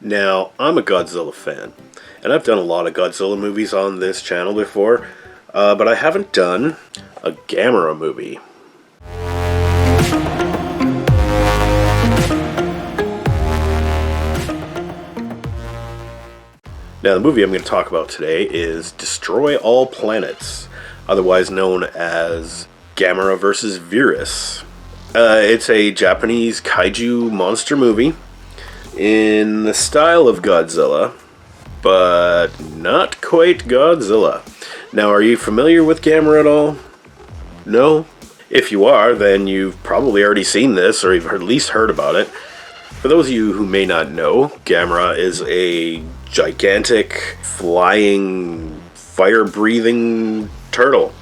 Now, I'm a Godzilla fan, and I've done a lot of Godzilla movies on this channel before, but I haven't done a Gamera movie. Now, the movie I'm going to talk about today is Destroy All Planets, otherwise known as Gamera vs. Viras. It's a Japanese kaiju monster movie in the style of Godzilla, but not quite Godzilla. Now, are you familiar with Gamera at all? No? If you are, then you've probably already seen this, or you've at least heard about it. For those of you who may not know, Gamera is a gigantic, flying, fire-breathing turtle.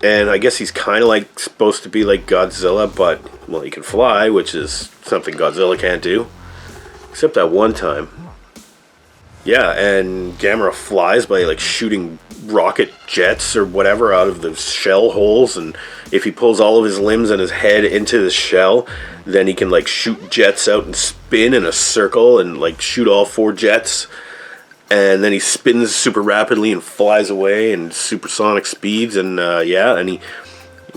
And I guess he's kind of like supposed to be like Godzilla, but, well, he can fly, which is something Godzilla can't do. Except that one time. Yeah, and Gamera flies by like shooting rocket jets or whatever out of the shell holes, and if he pulls all of his limbs and his head into the shell, then he can like shoot jets out and spin in a circle and like shoot all 4 jets, and then he spins super rapidly and flies away in supersonic speeds, and and he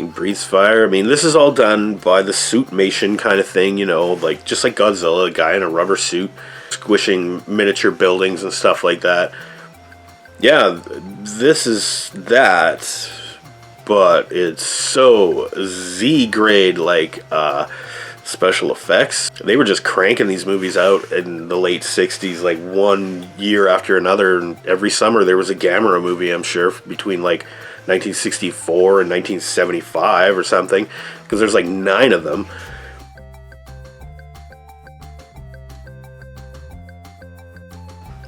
breathes fire. I mean, this is all done by the suitmation kind of thing, you know, like just like Godzilla, a guy in a rubber suit squishing miniature buildings and stuff like that. Yeah, this is that, but it's so Z-grade like special effects. They were just cranking these movies out in the late 60s, like one year after another, and every summer there was a Gamera movie, I'm sure, between like 1964 and 1975 or something, because there's like 9 of them.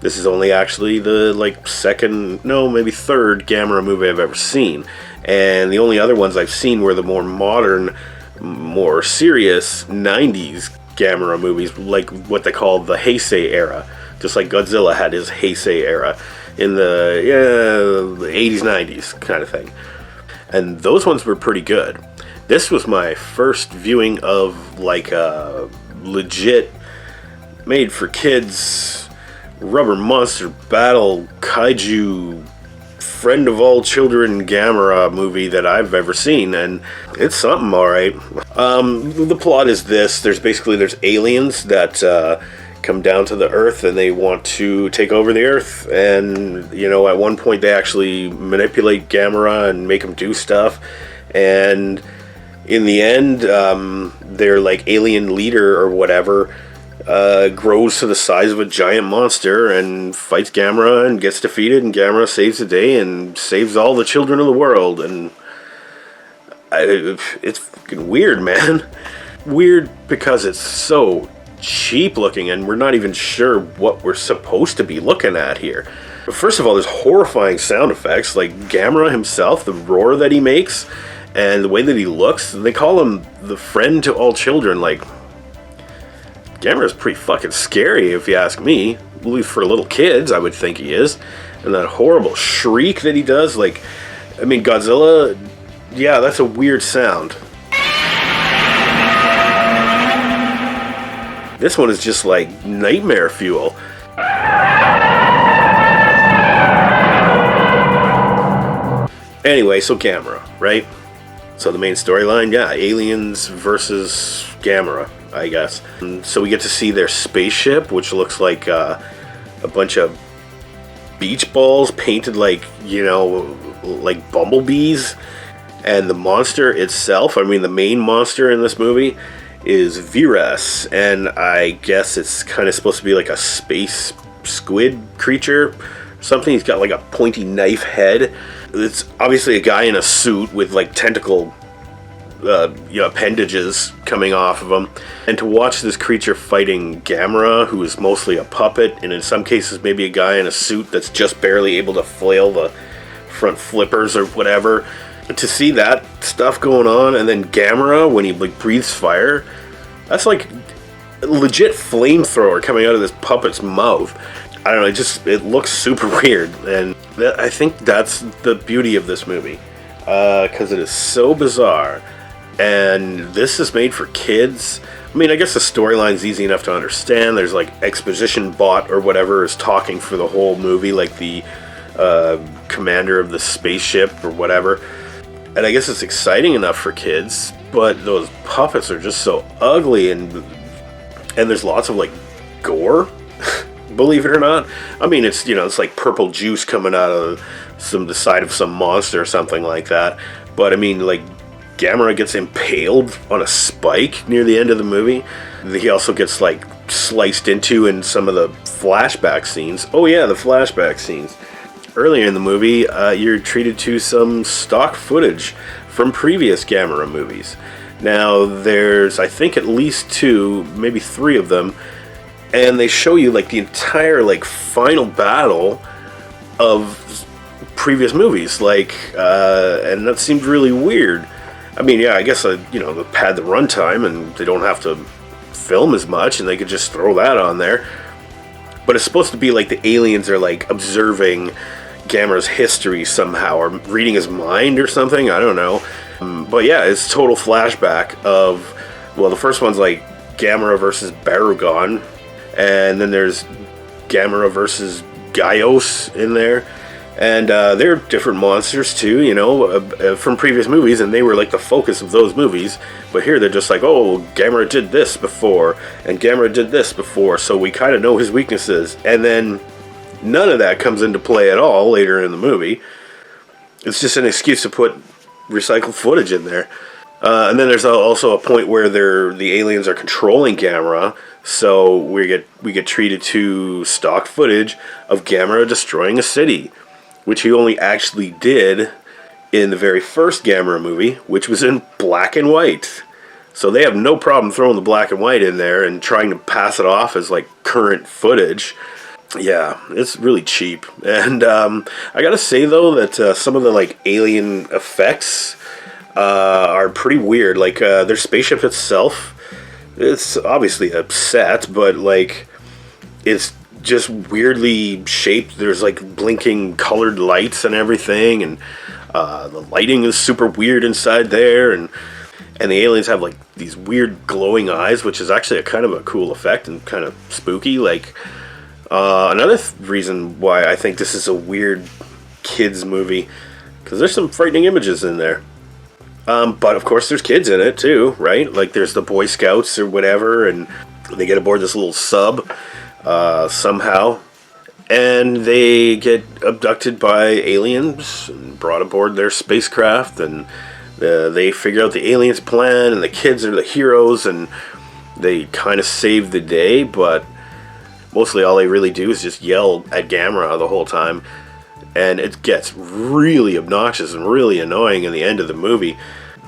This is only actually the like second, no, maybe third Gamera movie I've ever seen, and the only other ones I've seen were the more modern, more serious 90s Gamera movies, like what they call the Heisei era, just like Godzilla had his Heisei era in the 80s, 90s kind of thing. And those ones were pretty good. This was my first viewing of like a legit made for kids rubber monster battle kaiju friend of all children Gamera movie that I've ever seen, and it's something, alright. The plot is this: there's aliens that come down to the Earth and they want to take over the Earth, and you know, at one point they actually manipulate Gamera and make him do stuff, and in the end their like alien leader or whatever grows to the size of a giant monster and fights Gamera and gets defeated, and Gamera saves the day and saves all the children of the world. And it's fucking weird, man. Weird because it's so cheap looking and we're not even sure what we're supposed to be looking at here. First of all, there's horrifying sound effects, like Gamera himself, the roar that he makes and the way that he looks. They call him the friend to all children. Like, Gamera's pretty fucking scary, if you ask me. At least for little kids, I would think he is. And that horrible shriek that he does, like, I mean, Godzilla, yeah, that's a weird sound. This one is just like nightmare fuel. Anyway, so Gamera, right? So the main storyline, yeah, aliens versus Gamera, I guess. And so we get to see their spaceship, which looks like a bunch of beach balls painted like, you know, like bumblebees. And the monster itself, I mean the main monster in this movie, is Viras. And I guess it's kind of supposed to be like a space squid creature or something. He's got like a pointy knife head. It's obviously a guy in a suit with like tentacle appendages coming off of him, and to watch this creature fighting Gamera, who is mostly a puppet, and in some cases maybe a guy in a suit that's just barely able to flail the front flippers or whatever, to see that stuff going on, and then Gamera when he like breathes fire, that's like a legit flamethrower coming out of this puppet's mouth. I don't know, it looks super weird, and I think that's the beauty of this movie, because it is so bizarre. And this is made for kids. I mean, I guess the storyline's easy enough to understand. There's like exposition bot or whatever is talking for the whole movie, like the commander of the spaceship or whatever. And I guess it's exciting enough for kids, but those puppets are just so ugly, and there's lots of like gore, believe it or not. I mean, it's, you know, it's like purple juice coming out of the side of some monster or something like that. But I mean, like, Gamera gets impaled on a spike near the end of the movie. He also gets like sliced into in some of the flashback scenes. Oh yeah, the flashback scenes. Earlier in the movie, you're treated to some stock footage from previous Gamera movies. Now, there's, I think, at least 2, maybe 3 of them, and they show you like the entire like final battle of previous movies, like, and that seemed really weird. I mean, yeah, I guess, you know, they pad the runtime and they don't have to film as much and they could just throw that on there. But it's supposed to be like the aliens are like observing Gamera's history somehow, or reading his mind or something, I don't know. But yeah, it's total flashback of, well, the first one's like Gamera versus Barugon, and then there's Gamera versus Gaios in there. And they're different monsters too, you know, from previous movies, and they were like the focus of those movies. But here they're just like, oh, Gamera did this before, and Gamera did this before, so we kind of know his weaknesses. And then none of that comes into play at all later in the movie. It's just an excuse to put recycled footage in there. And then there's also a point where the aliens are controlling Gamera, so we get treated to stock footage of Gamera destroying a city, which he only actually did in the very first Gamera movie, which was in black and white. So they have no problem throwing the black and white in there and trying to pass it off as like current footage. Yeah, it's really cheap. And I gotta say though that some of the like alien effects are pretty weird. Like their spaceship itself, it's obviously a set, but like it's just weirdly shaped. There's like blinking colored lights and everything, and the lighting is super weird inside there, and the aliens have like these weird glowing eyes, which is actually a kind of a cool effect and kind of spooky. Like another reason why I think this is a weird kids movie, because there's some frightening images in there. But of course there's kids in it too, right? Like there's the Boy Scouts or whatever, and they get aboard this little sub somehow, and they get abducted by aliens and brought aboard their spacecraft, and they figure out the aliens' plan, and the kids are the heroes, and they kind of save the day, but mostly all they really do is just yell at Gamera the whole time, and it gets really obnoxious and really annoying in the end of the movie,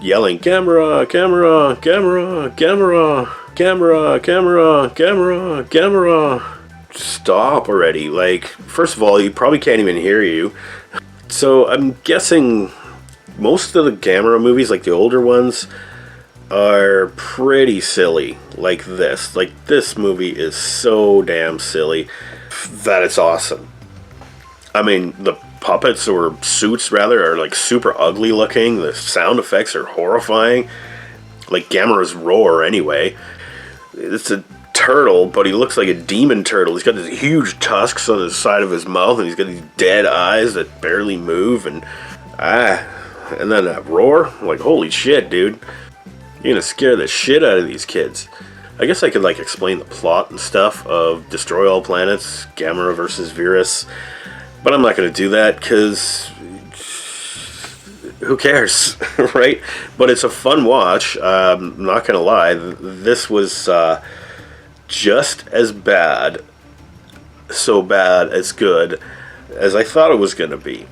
yelling, Gamera, Gamera, Gamera, Gamera, Gamera, Gamera, Gamera, Gamera. Stop already. Like, first of all, he probably can't even hear you. So I'm guessing most of the Gamera movies, like the older ones, are pretty silly. Like this. Like, this movie is so damn silly that it's awesome. I mean, the puppets, or suits rather, are like super ugly looking. The sound effects are horrifying. Like Gamera's roar anyway. It's a turtle, but he looks like a demon turtle. He's got these huge tusks on the side of his mouth, and he's got these dead eyes that barely move, and then that roar. Like, holy shit, dude. You're gonna scare the shit out of these kids. I guess I could like explain the plot and stuff of Destroy All Planets, Gamera versus Viras, but I'm not gonna do that because who cares, right? But it's a fun watch. I'm not gonna lie. This was just as bad, so bad as good as I thought it was gonna be.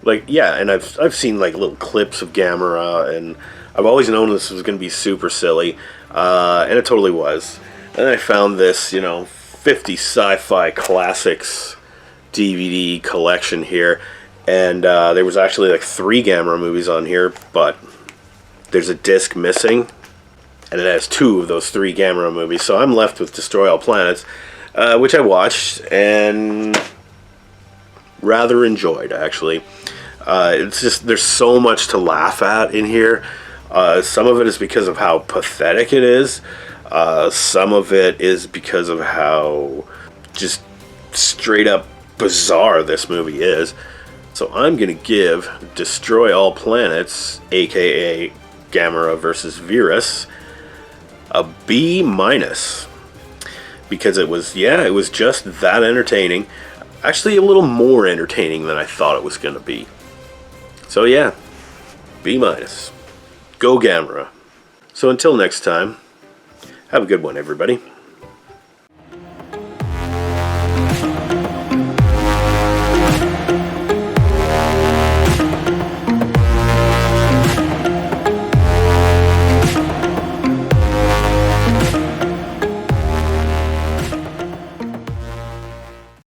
Like, yeah, and I've seen like little clips of Gamera, and I've always known this was gonna be super silly, and it totally was. And I found this, 50 sci-fi classics DVD collection here, and there was actually like 3 Gamera movies on here, but there's a disc missing, and it has 2 of those 3 Gamera movies, so I'm left with Destroy All Planets, which I watched and rather enjoyed, actually. It's just, there's so much to laugh at in here. Some of it is because of how pathetic it is. Some of it is because of how just straight up bizarre this movie is. So I'm going to give Destroy All Planets, a.k.a. Gamera versus Viras, a B-. Because it was just that entertaining. Actually, a little more entertaining than I thought it was going to be. So yeah, B-. Go Gamera. So until next time, have a good one, everybody.